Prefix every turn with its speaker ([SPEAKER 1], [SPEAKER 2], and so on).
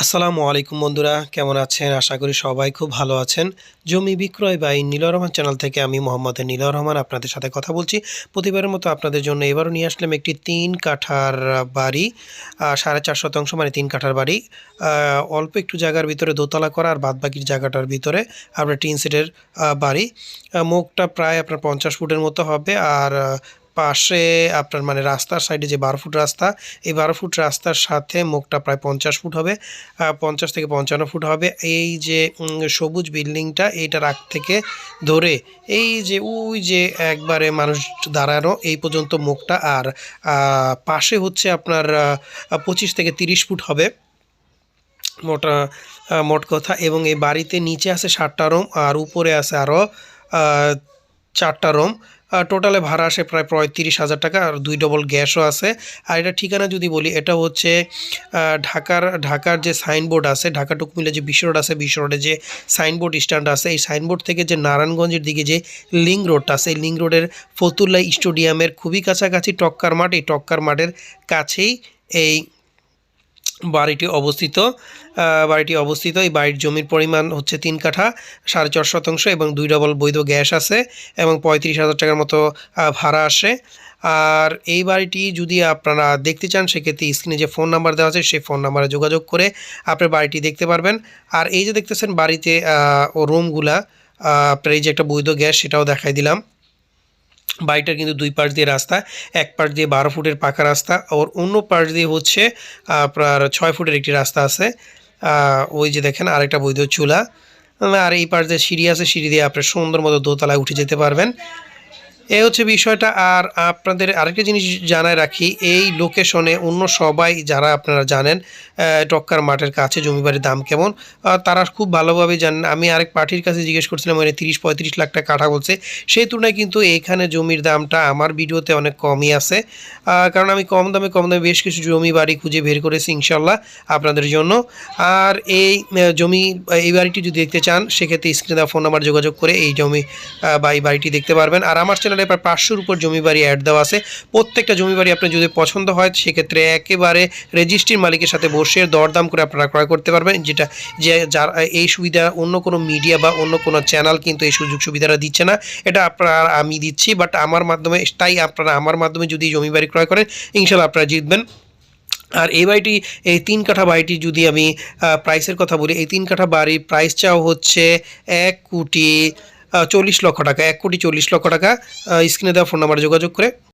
[SPEAKER 1] আসসালামু আলাইকুম বন্ধুরা, কেমন আছেন? আশা করি সবাই খুব ভালো আছেন। জমি বিক্রয় বাই নীলয় রহমান চ্যানেল থেকে আমি মোহাম্মদ নীলয় রহমান আপনাদের সাথে কথা বলছি। প্রতিবারের মতো আপনাদের জন্য এবারও নিয়ে আসলাম একটি ৩ কাঠার বাড়ি, ৪.৫ শতাংশ মানে ৩ কাঠার বাড়ি। অল্প একটু জায়গার ভিতরে দোতলা করা আর বাদবাকির জায়গাটার ভিতরে আপনার টিন শেডের বাড়ি। মুখটা প্রায় আপনার ৫০ ফুটের মতো হবে। আর পাশে আপনার মানে রাস্তার সাইডে যে ১২ ফুট রাস্তা, এই ১২ ফুট রাস্তার সাথে মুখটা প্রায় ৫০ ফুট হবে, ৫০ থেকে ৫৫ ফুট হবে। এই যে সবুজ বিল্ডিংটা, এইটার আগ থেকে ধরে এই যে ওই যে একবারে মানুষ দাঁড়ানো এই পর্যন্ত মুখটা। আর পাশে হচ্ছে আপনার ২৫ থেকে ৩০ ফুট হবে মোটা মোট কথা। এবং এই বাড়িতে নিচে আছে ৭টা রুম আর উপরে আছে আরও ৪টা রুম। টোটালে ভাড়া আসে প্রায় ৩৫,০০০ টাকা, আর 2 ডবল গ্যাসও আছে। আর এটা ঠিকানা যদি বলি, এটা হচ্ছে ঢাকার যে সাইনবোর্ড আছে, ঢাকা টু কুমিল্লা যে বিশ্ব রোড আছে, বিশ্ব রোডে যে সাইনবোর্ড স্ট্যান্ড আছে, এই সাইনবোর্ড থেকে যে নারায়ণগঞ্জের দিকে যে লিঙ্ক রোডটা আছে, এই লিঙ্ক রোডের ফতুল্লা স্টেডিয়ামের খুবই কাছাকাছি টক্কার মাঠ। এই টক্কার মাঠের কাছেই এই বাড়িটি অবস্থিত। এই বাড়ির জমির পরিমাণ হচ্ছে ৩ কাঠা ৪.৫ শতাংশ এবং 2 ডবল বৈধ গ্যাস আছে এবং ৩৫,০০০ টাকার মতো ভাড়া আসে। আর এই বাড়িটি যদি আপনারা দেখতে চান, সেক্ষেত্রে স্ক্রিনে যে ফোন নাম্বার দেওয়া আছে সেই ফোন নাম্বারে যোগাযোগ করে আপনার বাড়িটি দেখতে পারবেন। আর এই যে দেখতেছেন বাড়িতে রুমগুলা, আপনার এই যে একটা বৈধ গ্যাস সেটাও দেখাই দিলাম। বাড়িটার কিন্তু 2 পাশ দিয়ে রাস্তা, এক পাশ দিয়ে 12 ফুটের পাকা রাস্তা, আর অন্য পাশ দিয়ে হচ্ছে আপনার 6 ফুটের একটি রাস্তা আছে। ওই যে দেখেন আরেকটা বৈধ চুলা। আর এই পাশ দিয়ে সিঁড়ি আছে, সিঁড়ি দিয়ে আপনার সুন্দর মতো দোতলায় উঠে যেতে পারবেন। এই হচ্ছে বিষয়টা। আর আপনাদের আরেকটা জিনিস জানায় রাখি, এই লোকেশনে অন্য সবাই যারা আপনারা জানেন টক্কার মাঠের কাছে জমি বাড়ির দাম কেমন, তারা খুব ভালোভাবে জানেন। আমি আরেক পার্টির কাছে জিজ্ঞেস করছিলাম, মানে ৩০-৩৫ লাখ টাকা কাঠা বলছে। সেই তুলনায় কিন্তু এইখানে জমির দামটা আমার ভিডিওতে অনেক কমই আছে, কারণ আমি কম দামে বেশ কিছু জমি বাড়ি খুঁজে বের করেছি ইনশাল্লাহ আপনাদের জন্য। আর এই বাড়িটি যদি দেখতে চান, সেক্ষেত্রে স্ক্রিনে দেওয়া ফোন নাম্বার যোগাযোগ করে এই জমি বা এই বাড়িটি দেখতে পারবেন। আর আমার চ্যানেলে প্রায় 500-র উপর জমি বাড়ি অ্যাড দেওয়া আছে। প্রত্যেকটা জমি বাড়ি আপনার যদি পছন্দ হয়, সেক্ষেত্রে একেবারে রেজিস্ট্রির মালিকের সাথে বসে দরদাম করে আপনারা ক্রয় করতে পারবেন, যার এই সুবিধা অন্য কোনো মিডিয়া বা অন্য কোনো চ্যানেল কিন্তু এই সুযোগ সুবিধাটা দিচ্ছে না। এটা আমি দিচ্ছি, বাট আমার মাধ্যমে, তাই আপনারা আমার মাধ্যমে যদি জমি বাড়ি ক্রয় করেন, ইনশাল্লাহ আপনারা জিতবেন। আর এই বাড়িটি, এই 3 কাঠা বাড়িটি যদি আমি প্রাইসের কথা বলি, এই 3 কাঠা বাড়ির প্রাইস চাও হচ্ছে 1,40,00,000 টাকা, 1,40,40,00,000 টাকা। স্ক্রিনে দেওয়া ফোন নাম্বারে যোগাযোগ করে